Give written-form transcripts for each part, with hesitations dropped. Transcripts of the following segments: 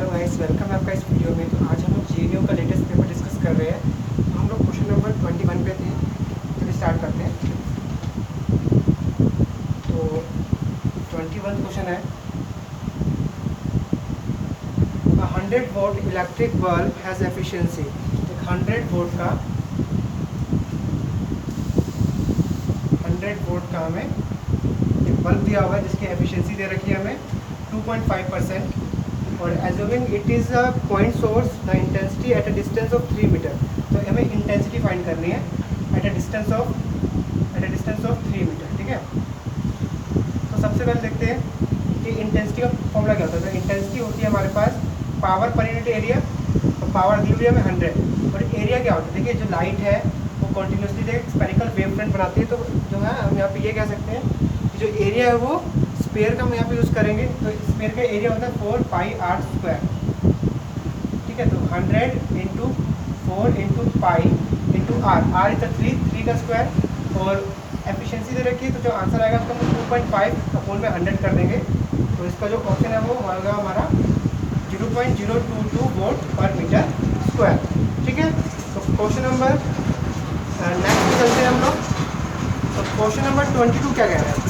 Hello guys, welcome है आपका इस वीडियो में। तो आज हम लोग जीएनयू का लेटेस्ट पेपर डिस्कस कर रहे हैं। तो हम लोग क्वेश्चन नंबर 21 पे थे, चलिए स्टार्ट करते हैं। तो 21 क्वेश्चन है, 100 volt electric bulb has efficiency. एक 100 वोल्ट का हमें एक बल्ब दिया हुआ है जिसकी एफिशिएंसी दे रखी है हमें 2.5%। और assuming it is a point source, the intensity at a distance of 3 metre. तो हमें इंटेंसिटी फाइंड करनी है at a distance of 3 metre. ठीक है, तो सबसे पहले देखते हैं कि इंटेंसिटी का फॉर्मूला क्या होता है। तो इंटेंसिटी होती है हमारे पास पावर पर यूनिट एरिया, और पावर दी हुई है हमें 100। और एरिया क्या होता है, देखिए जो लाइट है वो कॉन्टीन्यूसली देखिए स्पेरिकल वेव फ्रंट बनाती है। तो जो है हम यहाँ पे ये कह सकते हैं कि जो एरिया है वो स्पेयर का हम यहाँ पे यूज़ करेंगे। तो स्पेयर का एरिया होता है 4πr²। ठीक है, तो 100 into 4 into pi into r is 3 का स्क्वायर। और एफिशिएंसी दे रखी है, तो जो आंसर आएगा उसको हम 2.5 अपॉन में 100 कर देंगे। तो इसका जो ऑप्शन है वो होगा हमारा 0.022 वोल्ट पर मीटर स्क्वायर। ठीक है, तो क्वेश्चन नंबर नेक्स्ट पे चलते हैं हम लोग। तो क्वेश्चन नंबर 22 क्या कह रहे हैं।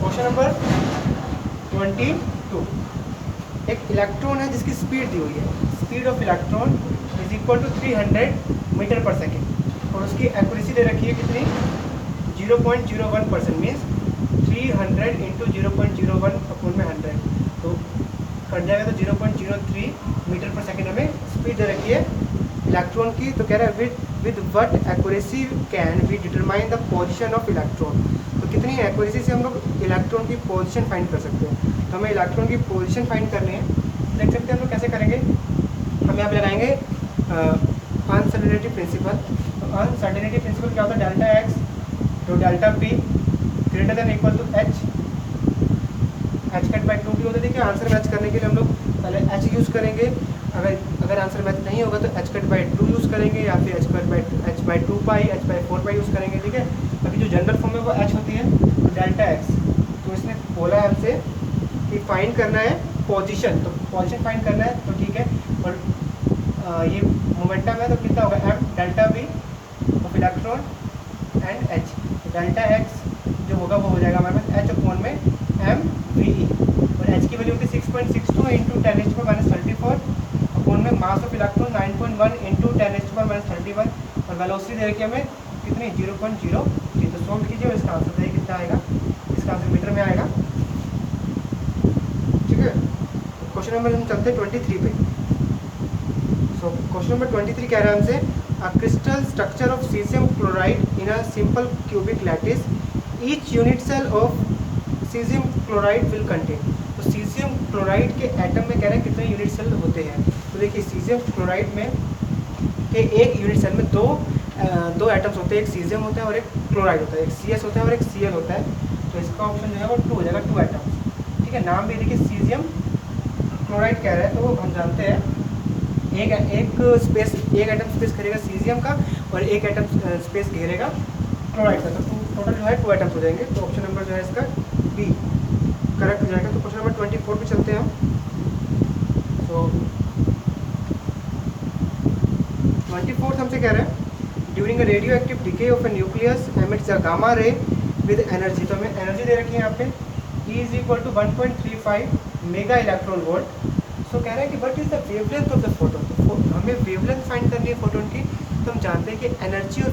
क्वेश्चन नंबर 22, एक इलेक्ट्रॉन है जिसकी स्पीड दी हुई है। Speed of electron is equal to 300 metre पर सेकेंड। और उसकी एक्यूरेसी दे रखी है कितनी, 0.01%। मीन्स 300 इंटू 0.01 अपॉन में 100, तो कट जाएगा तो 0.03 मीटर पर सेकेंड हमें स्पीड दे रखी है इलेक्ट्रॉन की। तो कह रहा है with what accuracy can we determine the position of electron. तो कितनी एक्यूरेसी से हम लोग इलेक्ट्रॉन की पोजीशन फाइंड कर सकते हैं। तो हमें इलेक्ट्रॉन की पोजीशन फाइंड करनी है। देख सकते हैं हम लोग कैसे करेंगे। हम यहाँ पे लगाएंगे अनसर्टेनिटी प्रिंसिपल। तो अनसर्टेनिटी प्रिंसिपल क्या होता है, डेल्टा एक्स तो delta p greater than equal to h cut by 2 की होता है। देखिए आंसर मैच करने के लिए हम लोग पहले एच यूज़ करेंगे। अगर आंसर मैच नहीं होगा तो एच कट बाई 2 यूज़ करेंगे, या फिर H by 2 pi, H by 4 pi use करेंगे। ठीक है, अभी जो जनरल फॉर्म है वो एच होती है, तो डेल्टा एक्स। तो इसने बोला है हमसे कि फाइंड करना है पोजीशन, तो पोजीशन फाइंड करना है। तो ठीक है, और ये मोमेंटम है तो कितना होगा, m delta v of electron and h. Delta x जो होगा वो हो जाएगा हमारे पास एच अपॉन में एम वी ई। और एच की वैल्यू होती है 6.62 इंटू 10⁻34 अपॉन में मास ऑफ इलेक्ट्रॉन 9.1 इंटू 10⁻31। और वेलोसिटी दे रखी है हमें कितनी, 0.03। तो सॉल्व कीजिए और इसका आंसर देखिए कितना आएगा। इसका आंसर मीटर में आएगा। ठीक है, क्वेश्चन नंबर हम चलते हैं 23 पे। सो क्वेश्चन नंबर 23 कह रहा है हमसे a crystal structure of cesium chloride in a simple cubic lattice, each unit cell of cesium chloride will contain। तो cesium chloride के एटम में कह रहे हैं कितने यूनिट सेल होते हैं। तो देखिए cesium chloride में के एक यूनिट सेल में दो एटम्स होते हैं, एक cesium होता है और एक क्लोराइड होता है, एक CS होता है और एक Cl होता है। तो इसका ऑप्शन जो है वो 2 हो जाएगा, 2 एटम्स। ठीक है, नाम भी देखिए cesium क्लोराइड कह रहा है, तो हम जानते हैं एक एटम स्पेस घेरेगा सीजियम का और एक एटम स्पेस घेरेगा क्लोराइड का। तो टोटल जो है 2 एटम्स हो जाएंगे। तो ऑप्शन नंबर जो है इसका बी करेक्ट हो जाएगा। तो क्वेश्चन नंबर 24 पे चलते हैं हम। तो 24 हमसे कह रहे हैं during a radioactive decay of a nucleus emits a gamma ray with energy. तो हमें एनर्जी दे रखी है यहाँ पे E is equal to 1.35 mega electron volt. So कह रहे हैं कि what is the wavelength of the photon. तो हमें वेवलेंथ फाइंड करनी है फोटोन की। तो हम जानते हैं कि एनर्जी और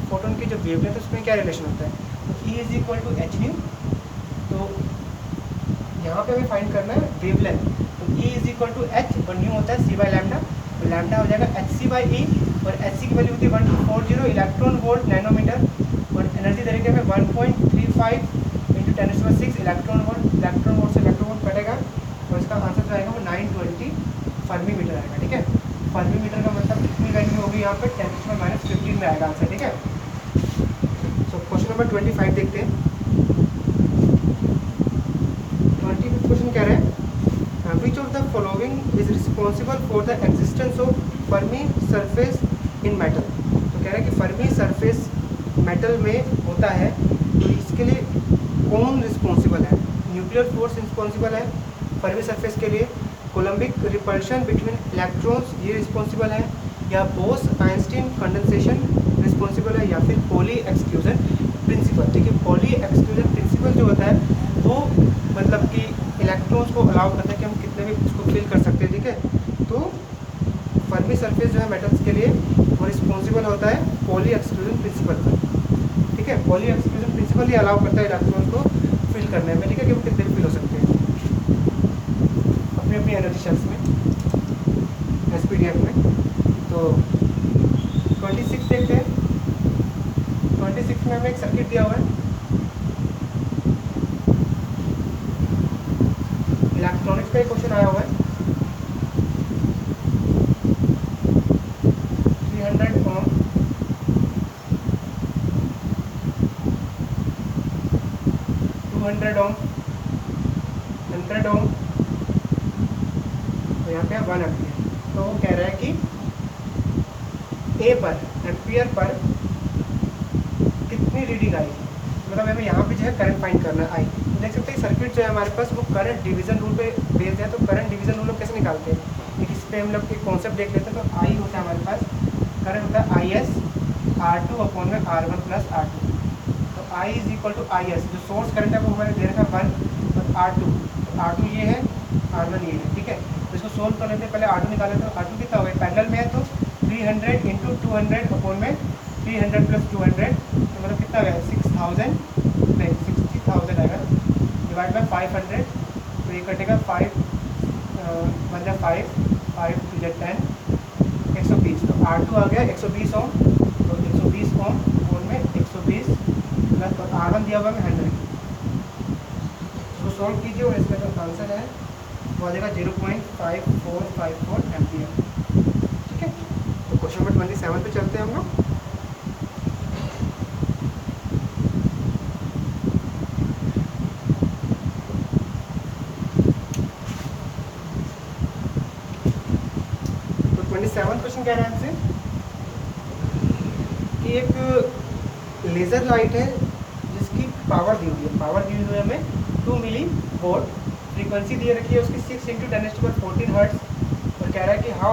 फोटोन की जो वेवलेंथ है उसमें क्या रिलेशन होता है। तो E is equal to h nu. तो यहाँ पे हमें फाइंड करना है वेवलेंथ। तो E is equal to h और न्यू होता है सी बाई लैम्डा। तो लैम्डा हो जाएगा एच सी बाई ई, और एच सी की वैल्यू होती है 1240 इलेक्ट्रॉन वोल्ट नैनोमीटर। और एनर्जी दे रखी है हमें 1.35 into 10⁻6 electron volt. Electron volt से इलेक्ट्रॉन वोल्ट कटेगा और इसका आंसर जो आएगा वो 920 फर्मी मीटर आएगा। ठीक है, फर्मी मीटर का मतलब कितनी वैल्यू होगी यहाँ पे 10⁻15 में आएगा आंसर। ठीक है, सो क्वेश्चन नंबर 25 देखते हैं। 25 क्वेश्चन कह रहे हैं which of the following is responsible for the existence of Fermi surface in metal. तो तो कह रहा है कि फर्मी सरफेस मेटल में होता है, तो इसके लिए कौन रिस्पॉन्सिबल है? न्यूक्लियर फोर्स रिस्पॉन्सिबल है फर्मी सरफेस के लिए, कोलम्बिक रिपल्शन बिटवीन इलेक्ट्रॉन्स ये रिस्पॉन्सिबल है, या बोस आइंस्टीन कंडेंसेशन रिस्पॉन्सिबल है, या फिर पॉली एक्सक्लूजन प्रिंसिपल। देखिए पॉली एक्सक्लूजन प्रिंसिपल जो होता है वो मतलब कि इलेक्ट्रॉन्स को अलाउ करता है कि हम कितने भी उसको फिल कर सकते हैं, ठीक है। तो फर्मी सरफेस जो है मेटल्स के लिए वो रिस्पॉन्सिबल होता है पॉली एक्सक्लूजन प्रिंसिपल का, ठीक है। पॉली एक्सक्लूजन प्रिंसिपल ही अलाउ करता है इलेक्ट्रॉन्स को फिल करने में, ठीक है, कि वो कितने भी फिल हो सकते हैं अपनी अपनी एनर्जी शेल्स में, एसपीडीएफ में। तो 26 देखते हैं। 26 में हमें एक सर्किट दिया हुआ है, इलेक्ट्रॉनिक्स का एक क्वेश्चन आया हुआ है। 300 ओम, 200 ओम, 100 ओम, तो यहाँ पे 1 एम्पियर। तो वो कह रहा है कि ए पर एम्पियर पर कितनी रीडिंग आएगी, मतलब हमें यहाँ पे जो है करंट फाइंड करना है आई। तो देख सकते हैं सर्किट जो है हमारे पास वो करंट डिवीजन रूल पे बेस्ड है। तो करंट डिवीजन रूल हम कैसे निकालते हैं, एक इस पर हम लोग एक कॉन्सेप्ट देख लेते हैं। तो आई होता है हमारे पास, करंट होता है आई एस R2 अपॉन में R1 प्लस R2। तो I is equal to I S, जो सोर्स करंट है वो हमारे दे रखा है 1 और R2, तो R2 ये है, R1 ये है, ठीक है। तो इसको सोल्व कर लेते हैं, पहले R2 निकाल लेते हैं। R2 कितना होगा, पैरेलल में है तो 300 इंटू 200 अपॉन में 300 प्लस 200, तो मतलब कितना होगा 6000 नहीं 60,000 आएगा, डिवाइड बाई 500, तो ये कटेगा 5 मतलब 5 टू जेड 10, 120। तो R2 आ गया 120 ओम, तो 120 ओम और में 120 प्लस और R1 दिया हुआ है 100। इसको सॉल्व कीजिए और इसका जो आंसर है वो आ जाएगा 0.5454 एम्पियर, ठीक है। तो क्वेश्चन नंबर 27 पे चलते हैं हम लोग। तो 27 क्वेश्चन कह रहा है हमसे कि एक लेज़र लाइट है जिसकी पावर दी हुई है, पावर दी हुई है हमें 2 मिली वोल्ट, फ्रीक्वेंसी दी रखी है उसकी 6 × 10⁻14 हर्ट्ज, और कह रहा है कि how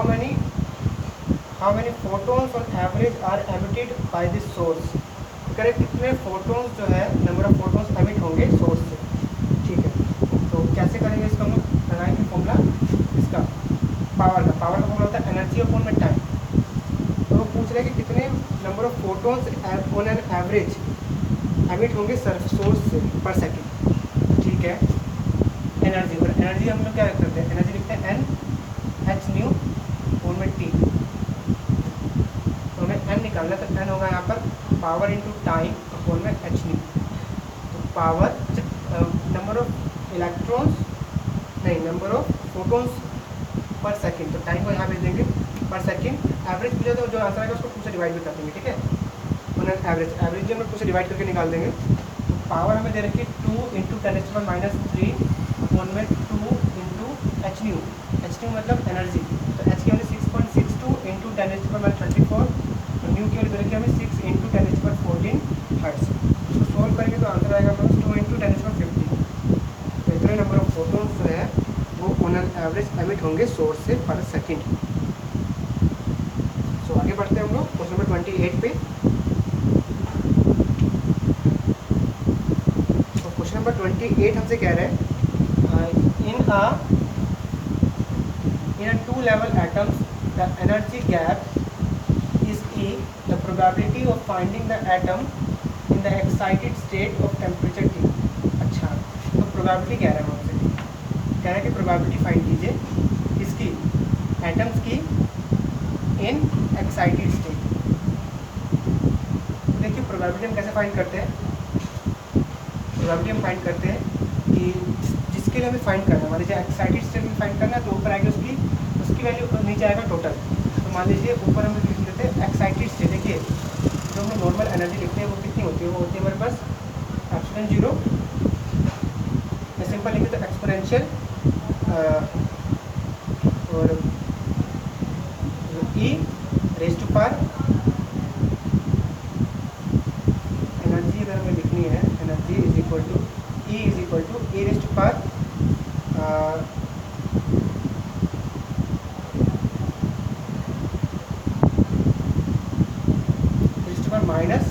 many photons on average are emitted by this source. कह रहे कितने फोटोन्स जो है, नंबर ऑफ फोटोन्स एमिट होंगे सोर्स से, ठीक है। तो कैसे करेंगे इसका, हम लोग लगाएंगे फॉर्मूला इसका पावर का फॉर्मूला होता है एनर्जी अपॉन में टाइम। तो वो पूछ रहे हैं कि कितने number of photons on an average emit होंगे सोर्स से पर सेकेंड, ठीक है। एनर्जी, और एनर्जी हम लोग क्या करते हैं, एनर्जी लिखते हैं NH और में T, तो हमें N निकालना है। तो N होगा यहाँ पर पावर इंटू टाइम अपॉन में H न्यू। तो पावर नंबर ऑफ इलेक्ट्रॉन्स नहीं नंबर ऑफ फोटोन्स पर सेकंड, तो टाइम को यहाँ भेज देंगे पर सेकंड। एवरेज पूछा तो जो आंसर आएगा उसको 2 से डिवाइड भी कर देंगे, ठीक है। और एवरेज जो हम 2 से डिवाइड करके निकाल देंगे। तो पावर हमें दे रखी है 2 × 10⁻³ अपॉन में 2 into H new. H new मतलब एनर्जी, तो H की हमें 6.62 इंटू 10⁻34, और न्यू की दे रखी है हमें 6 इंटू 10⁻14 हर्ट्ज। इसको सोल्व करेंगे तो आंसर आएगा हमें 2 इंटू 10⁻50। तो इतने नंबर ऑफ फोटोन्स जो है वो ऑन एन एवरेज एमिट होंगे सोर्स से पर सेकेंड। सो आगे बढ़ते हैं हम लोग क्वेश्चन नंबर 28 पे। तो क्वेश्चन नंबर 28 हमसे कह रहे हैं in a two level atoms the energy gap is E, the probability of finding the atom in the excited state of temperature T। अच्छा, तो प्रोबेबिलिटी कह रहा है हमसे, कह रहा है कि प्रोबेबिलिटी फाइंड कीजिए इसकी एटम्स की इन एक्साइटेड स्टेट। देखिए प्रोबेबिलिटी हम कैसे फाइंड करते हैं, प्रोबेबिलिटी हम फाइंड करते हैं कि जिसके लिए हमें फाइंड करना है, मान लीजिए एक्साइटेड स्टेट में फाइंड करना है तो ऊपर आएगी उसकी वैल्यू, नीचे आएगा टोटल। तो मान लीजिए ऊपर हम लिख देते हैं एक्साइटेड स्टेट। देखिए जो हम नॉर्मल एनर्जी लिखते हैं वो कितनी होती है, वो होती है हमारे पास ε0, या सिंपल लिखे तो एक्सपोनेंशियल और E raised to power equal to e is equal to a raised to power minus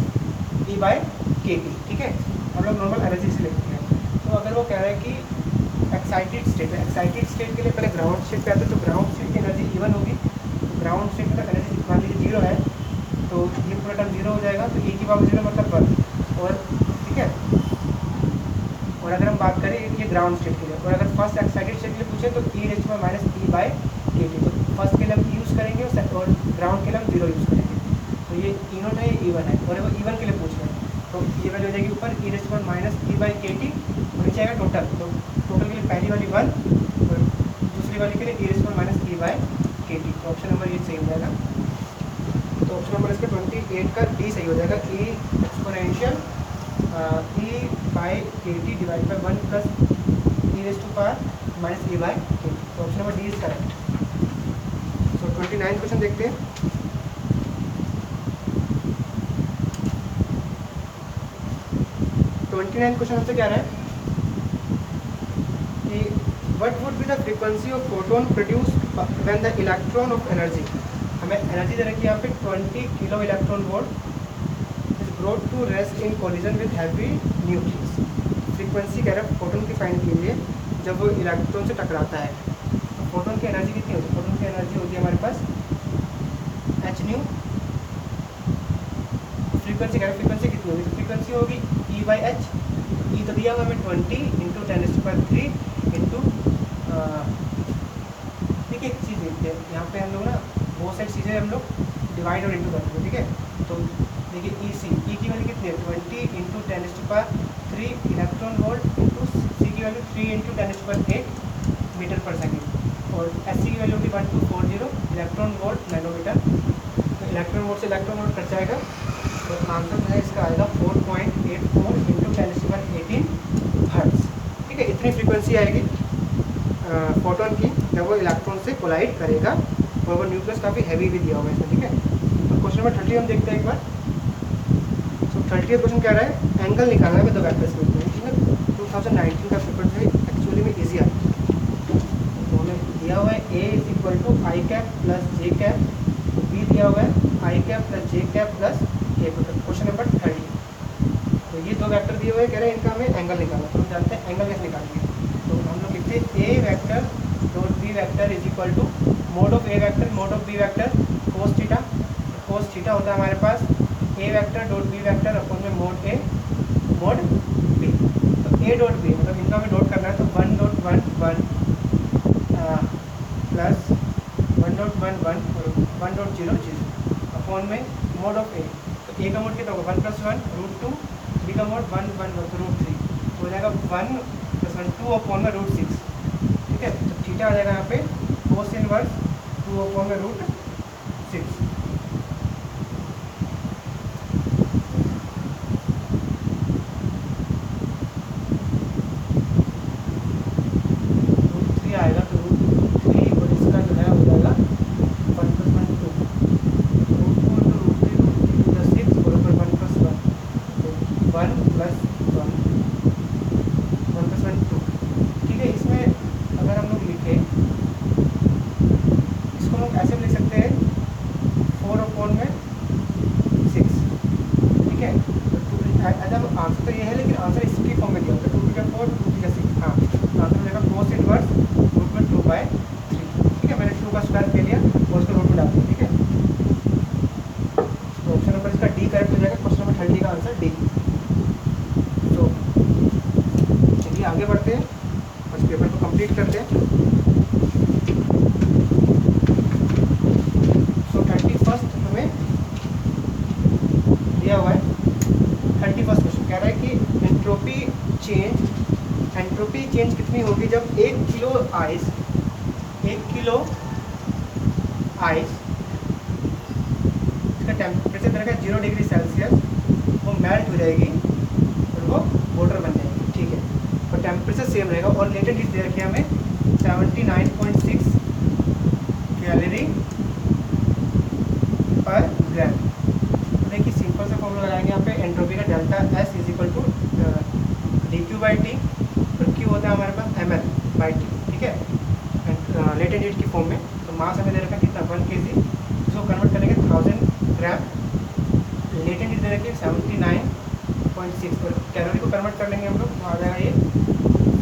e by k t, ठीक है। हम लोग नॉर्मल एनर्जी से लिखते हैं। तो अगर वो कह रहा है कि एक्साइटेड स्टेट है, एक्साइटेड स्टेट के लिए पहले ग्राउंड स्टेट पे आते हैं, तो ग्राउंड स्टेट की एनर्जी इवन होगी। तो ग्राउंड स्टेट में एनर्जी मान लीजिए 0 है, तो ये पूरा टर्म 0 हो जाएगा, तो ए की पावर 0 मतलब 1, और ठीक है। और अगर हम बात करें ये ग्राउंड स्टेट के लिए, और अगर फर्स्ट एक्साइटेड स्टेट के लिए पूछे तो ई रेस्ट पर minus e by k t, तो फर्स्ट के लिए हम यूज़ करेंगे और ग्राउंड के लिए हम 0 यूज़ करेंगे। तो ये ई नोट है, ये ई वन है, और वो ई वन के लिए पूछ रहे हैं, तो ये वैल्यू हो जाएगी ऊपर ई रेस्ट पर minus e by k T, नीचे आएगा टोटल। तो टोटल के लिए पहली वाली 1 और दूसरी वाली के लिए ई रेस्ट पर minus e by k t. तो ऑप्शन नंबर ये सही हो जाएगा। तो ऑप्शन नंबर इसका 28 का डी सही हो जाएगा। E exponential e by k t divide by 1 plus e raised to power minus e by k t. तो option number D is correct. तो 29 क्वेश्चन देखते हैं। 29 क्वेश्चन हमसे क्या रहा है कि what would be the frequency of photon produced when the electron of energy, हमें एनर्जी दे रखी है यहाँ पे 20 kilo electron volt is brought to rest in collision with heavy nucleus. Frequency कह रहा है फोटोन की फाइंड कीजिए जब वो इलेक्ट्रॉन से टकराता है। फोटोन की एनर्जी कितनी होती है? फोटोन की एनर्जी होती है हमारे पास एच न्यू। फ्रीक्वेंसी कह रहा है फ्रीक्वेंसी कितनी होगी? तो फ्रीक्वेंसी होगी ई बाई एच। ई तो दिया हुआ हमें 20 इंटू 10⁻³ इंटू, ठीक है। एक चीज़ देखते हैं यहाँ पे हम लोग ना बहुत सारी चीज़ें हम लोग डिवाइड और इंटू करते हैं, ठीक है। तो देखिए ई सी, ई की वैल्यू कितनी है? 20 इंटू 10⁻³ इलेक्ट्रॉन वोल्ट इंटू सी की वैल्यू 3 इंटू 10⁸ मीटर पर सेकेंड, और एस सी की वैल्यू होगी 1240 इलेक्ट्रॉन वोल्ट नैनोमीटर। तो इलेक्ट्रॉन वोल्ट से इलेक्ट्रॉन वोल्ट कट जाएगा, तो आंसर जो है इसका आएगा 4.84 इंटू 10⁻18 हर्ट्ज, ठीक है। इतनी फ्रीक्वेंसी आएगी फोटोन की जब वो इलेक्ट्रॉन से कोलाइड करेगा, और वो न्यूक्लियस काफ़ी हैवी भी दिया हुआ है इसमें, ठीक है। तो क्वेश्चन नंबर 30 हम देखते हैं एक बार। तो 30 क्वेश्चन क्या रहा है? एंगल निकालना है विद द वेक्टर स्पेस में, ठीक है। 2019 का पेपर जो है एक्चुअली में ईजी आता है। तो हमें दिया हुआ है A is equal to I cap plus J cap, B दिया हुआ है I cap plus J cap plus K. Question number 30, तो ये दो वेक्टर दिए हुए कह रहे हैं इनका हमें एंगल निकालना। तो हम जानते हैं एंगल कैसे निकालेंगे। तो हम लोग लिखते हैं A vector dot B vector is equal to mod of A vector mod of B vector cos theta. Cos theta होता है हमारे पास A vector dot B vector अपन में मोड ए मोड बी। तो ए डॉट बी मतलब इनका हमें डॉट करना है, तो 1.11 प्लस 1.11 और 1.00 अपॉन में मोड ऑफ ए। तो ए का मोड कितना होगा? 1 + 1 √2, बी का मोड 1 1 1 तो √3, तो हो जाएगा 1 + 1 2 अपॉन में √6, ठीक है। तो थीटा आ जाएगा यहाँ पे कोस इनवर्स 2 अपॉन में √6। आएगा तो √3 और इसका जो है हो जाएगा 1 + 1 2 √2 × √3 √3 + 6 और ऊपर 1 + 1 तो 1 + 1 2, ठीक है। इसमें अगर हम लोग लिखें इसको हम लोग ऐसे भी लिख सकते हैं 4 अपॉन में 6, ठीक है। तो आंसर तो ये है, लेकिन आंसर इसकी फॉर्म में दिया होगा 2 × 4 2 × 6। हाँ, आंसर मिलेगा कोस इनवर्स √2/3, ठीक है। मैंने 2 का स्क्वायर ले लिया और उसको √2 डाल दिया, ठीक है। तो ऑप्शन नंबर इसका डी करेक्ट हो जाएगा। क्वेश्चन नंबर 30 का आंसर डी। तो चलिए आगे बढ़ते हैं और इस पेपर को कंप्लीट करते हैं। तो 31 हमें दिया हुआ है। 31 क्वेश्चन कह रहा है कि एंट्रोपी चेंज कितनी होगी जब 1 किलो आइस इसका टेम्परेचर रहेगा 0 डिग्री सेल्सियस, वो मेल्ट हो जाएगी और वो वाटर बन जाएगी, ठीक है। और टेम्परेचर सेम रहेगा और लेटेंट हीट दे रखी है हमें 79.6 कैलोरी पर ग्राम। देखिए सिंपल से फॉर्मूला लगाएंगे यहाँ पे एंट्रोपी का delta s is equal to d V2/T और Q होता है हमारे पास ml/T, ठीक है, लेटेंट हीट की फॉर्म में। तो मास हमें दे रखा है कितना 1 kg, इसको कन्वर्ट करेंगे 1000 ग्राम, लेटेंट हीट दे रखी है 79.6 और कैलोरी को कन्वर्ट कर लेंगे हम लोग, तो आ जाएगा ये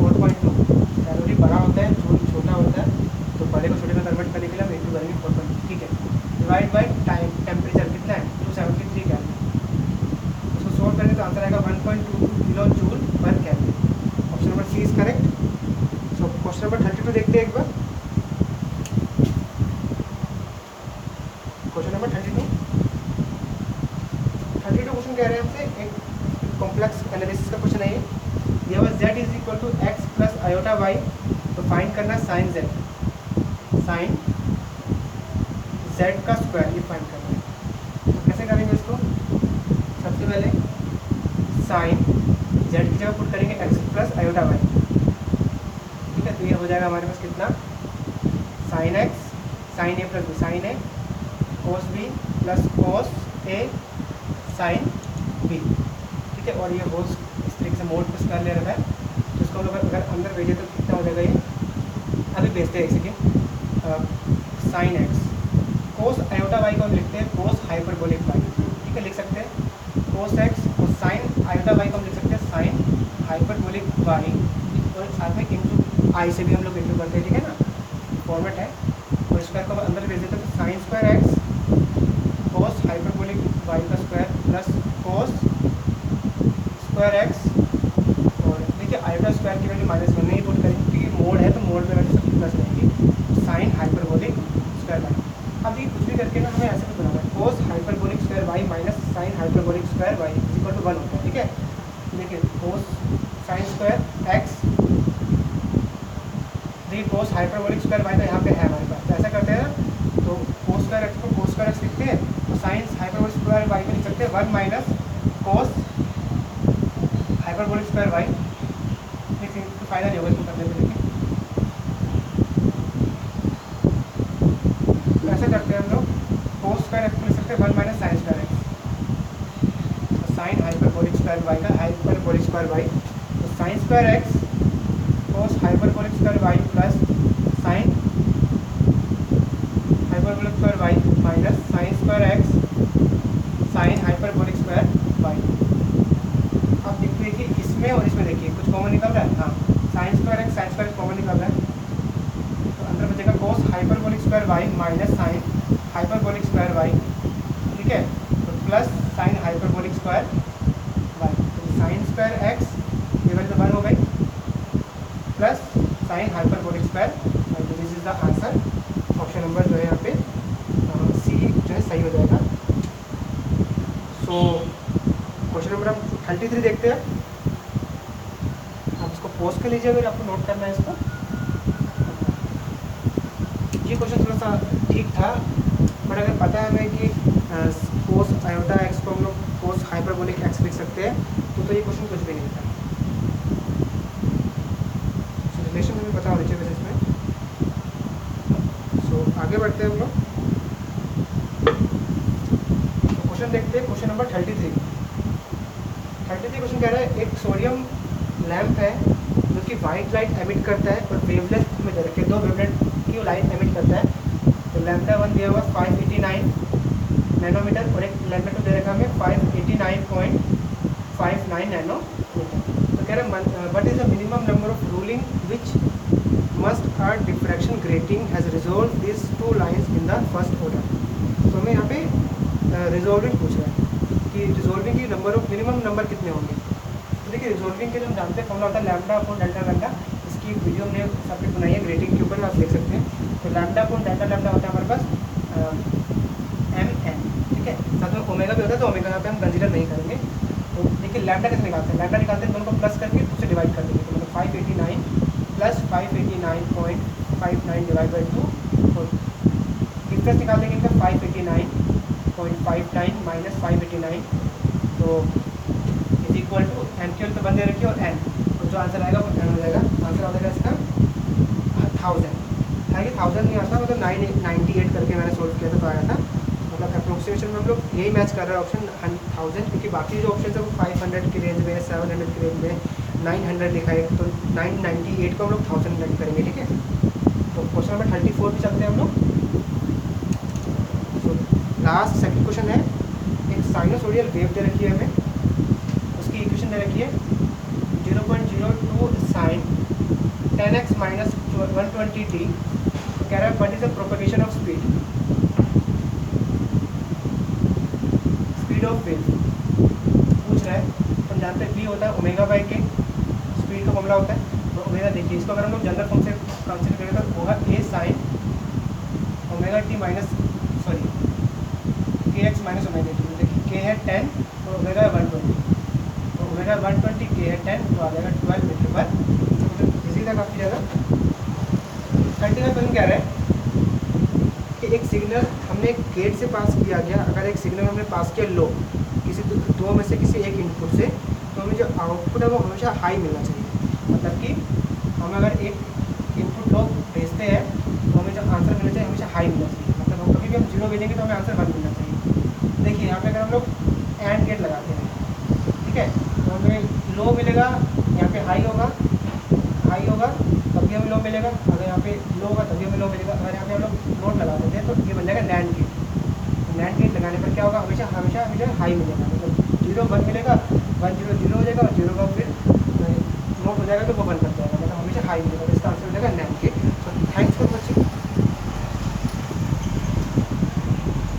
4.2। कैलोरी बड़ा होता है, जूल छोटा होता है, तो बड़े को छोटे में कन्वर्ट करने के लिए हम इंटू करेंगे 4.2, ठीक है। डिवाइड बाई टाइम, टेम्परेचर कितना है 273 कैलोरी, उसको सोल्व करेंगे तो आंसर आएगा 1.22 किलो जूल पर calorie. Option number c is correct. So question number 32 देखते हैं एक बार। क्वेश्चन नंबर 32 क्वेश्चन कह रहे हैं हमसे एक कॉम्प्लेक्स एनालिसिस का क्वेश्चन है ये। दिया हुआ z is equal to x plus iota y, तो फाइंड करना साइन z, साइन z का स्क्वायर, ये फाइंड करना है। तो कैसे करेंगे इसको, सबसे पहले साइन z की जगह पुट करेंगे x प्लस आयोटा वाई, ठीक है। तो ये हो जाएगा हमारे पास कितना, sine x sine a plus b, sine a cos b plus cos a sine b, ठीक है। और ये होल इस तरीके से मोड पे कर ले रखा है, तो इसको हम लोग अगर अंदर भेजे तो कितना हो जाएगा ये, अभी भेजते हैं एक सेकेंड। साइन एक्स कोस आयोटा वाई को हम लिखते हैं कोस हाइपरबोलिक वाई, ठीक है, लिख सकते हैं कोस एक्स, और साइन आयोटा वाई को हम लिख सकते हैं साइन हाइपरबोलिक वाई, और साथ में इंटू आई से भी हम लोग इंटू करते हैं, ठीक है ना, फॉर्मेट है। और स्क्वायर को अंदर भेज देते हैं तो sine square x cos hyperbolic Y का square plus cos square x, और देखिए आयोटा स्क्वायर की वैल्यू -1 नहीं पुट करेंगे क्योंकि मोड है, तो मोड में वैल्यू सबकी प्लस रहेगी, साइन हाइपरबोलिक स्क्वायर वाई। अब ये कुछ भी करके ना हमें ऐसे भी बनाना है, cos hyperbolic square y minus sine hyperbolic square y equal to 1 होता है, ठीक है। देखिए कोस साइन स्क्वायर एक्स, देखिए कोस हाइपरबोलिक स्क्वायर वाई तो यहाँ पे है हमारे पास, तो ऐसा करते हैं, तो कोस स्क्वायर एक्स को कोस स्क्वायर एक्स लिखते हैं, तो साइन हाइपरबोलिक स्क्वायर वाई में लिख सकते हैं 1 minus cos hyperbolic square y, देखिए तो फायदा नहीं होगा इसको करने में, देखिए तो ऐसा करते हैं हम लोग, कोस स्क्वायर एक्स को लिख सकते हैं 1 माइनस साइन स्क्वायर एक्स, तो साइन हाइपरबोलिक स्क्वायर वाई का हाइपरबोलिक स्क्वायर वाई, तो sine square x cos hyperbolic square y plus sine hyperbolic square y minus sine square x sine hyperbolic square y. अब देखिए इसमें और इसमें देखिए कुछ कॉमन निकल रहा है, हाँ sine square x sine square common निकल रहा है, तो अंदर बचेगा cos hyperbolic square y minus sine hyperbolic square y, ठीक है, तो plus sine hyperbolic square y, तो साइन स्क्वायर एक्स ये वैल्यू 1 हो गई plus sine hyperbolic square y, तो this is the answer. Option number जो है यहाँ पे सी जो है सही हो जाएगा। सो क्वेश्चन नंबर हम 33 देखते हैं, आप इसको पोस्ट कर लीजिए अगर आपको नोट करना है इसको। ये क्वेश्चन थोड़ा सा ठीक था, बट अगर पता है हमें कि कोस आयोटा एक्स को हम लोग कोस हाइपरबोलिक एक्स लिख सकते हैं, तो ये क्वेश्चन कुछ भी नहीं था। रिलेशन हमें पता होना चाहिए वैसे इसमें। सो आगे बढ़ते हैं हम लोग, तो क्वेश्चन देखते हैं क्वेश्चन नंबर 33 क्वेश्चन कह रहा है एक सोडियम लैंप है जो कि वाइट लाइट एमिट करता है और वेवलेंथ में दे रखे 2 वेवलेंथ की लाइट एमिट करता है। तो लैम्डा 1 दिया हुआ 589 नैनोमीटर और एक लैम्डा 2 दे रखा हमें 589.59 नैनोमीटर। तो कह रहा है what is the minimum number of ruling which must a diffraction grating has resolve this 2 lines in the first order. तो हमें यहाँ पे रिजॉल्विंग पूछ रहा है कि रिजॉल्विंग की नंबर ऑफ मिनिमम नंबर कितने होंगे। तो देखिए रिजॉल्विंग के जो हम जानते हैं फॉर्मूला होता है लैम्डा अपॉन डेल्टा लैम्डा, इसकी एक वीडियो हमने सबमिट बनाई है ग्रेटिंग के ऊपर, आप देख सकते हैं। तो लैम्डा अपॉन डेल्टा लैम्डा होता है हमारे पास MN, ठीक है, साथ में ओमेगा भी होता है, तो ओमेगा यहाँ पे हम कंसीडर नहीं करेंगे। तो देखिए लैम्डा कैसे निकालते हैं, लैम्डा निकालते हैं दोनों को प्लस करके उससे डिवाइड कर देंगे, तो मतलब 589 प्लस 589.59 डिवाइड बाई 2, और डिफरेंस निकाल देंगे इनका 589.59 माइनस 589, तो is equal to m q तो बंदे रखिए और एन, तो जो आंसर आएगा वो एन हो जाएगा। आंसर हो जाएगा इसका 1000, हालांकि 1000 नहीं आता, मतलब 998 करके मैंने सोल्व किया था तो आया था, मतलब अप्रोक्सीमेशन में हम लोग यही मैच कर रहे हैं ऑप्शन 1000, क्योंकि बाकी जो ऑप्शन है वो 500 की रेंज में, 700 की रेंज में, 900 लिखा है, तो 998 को हम लोग 1000 टाइप करेंगे, ठीक है। तो क्वेश्चन नंबर 34 भी चलते हैं हम लोग। तो लास्ट सेकंड क्वेश्चन है, एक साइनोसोडियल वेव दे रखी है हमें, उसकी इक्वेशन दे रखी है 0.02 साइन 10x माइनस 120t। तो कह रहा है what is the propagation of speed of wave पूछ रहा है। तो हम जानते हैं v होता है ओमेगा बाई के, स्पीड का फॉर्मूला होता है। तो ओमेगा देखिए, इसको अगर हम लोग जनरल फॉर्म से कंसिडर करें तो होगा a sine omega T minus के एक्स माइनस ओमेगा टी। देखिए के है 10 तो ओमेगा है 120, तो ओमेगा 120 के है 10 तो आ जाएगा 12 मीटर पर। इसी तक काफ़ी ज़्यादा कंटिन्यू क्वेश्चन कह रहा है कि एक सिग्नल हमने एक गेट से पास किया गया, अगर एक सिग्नल हमने पास किया लो किसी दो में से किसी एक इनपुट से, तो हमें जो आउटपुट है वो हमेशा हाई मिलना चाहिए। मतलब कि हम अगर एक इनपुट लो भेजते हैं तो हमें जो आंसर मिलना चाहिए हमेशा हाई मिलना चाहिए। मतलब हम कभी भी हम 0 भेजेंगे तो हमें आंसर 1 मिलना चाहिए। देखिए यहाँ पे अगर हम लोग एंड गेट लगाते हैं, ठीक है, तो हमें लो मिलेगा, यहाँ पे हाई होगा तभी हमें लो मिलेगा, अगर यहाँ पे लो होगा तभी हमें लो मिलेगा। अगर यहाँ पे हम लोग नोट लगा देते हैं तो ये बन जाएगा नैंड गेट। नैंड गेट लगाने पर क्या होगा, हमेशा हमें हाई मिलेगा, मतलब 0 1 मिलेगा, 1 0 0 हो जाएगा और 0 का फिर नोट हो जाएगा तो वो 1 कर जाएगा, मतलब हमेशा हाई मिलेगा। तो इसका आंसर हो जाएगा नैंड गेट। तो थैंक्स फॉर वॉचिंग।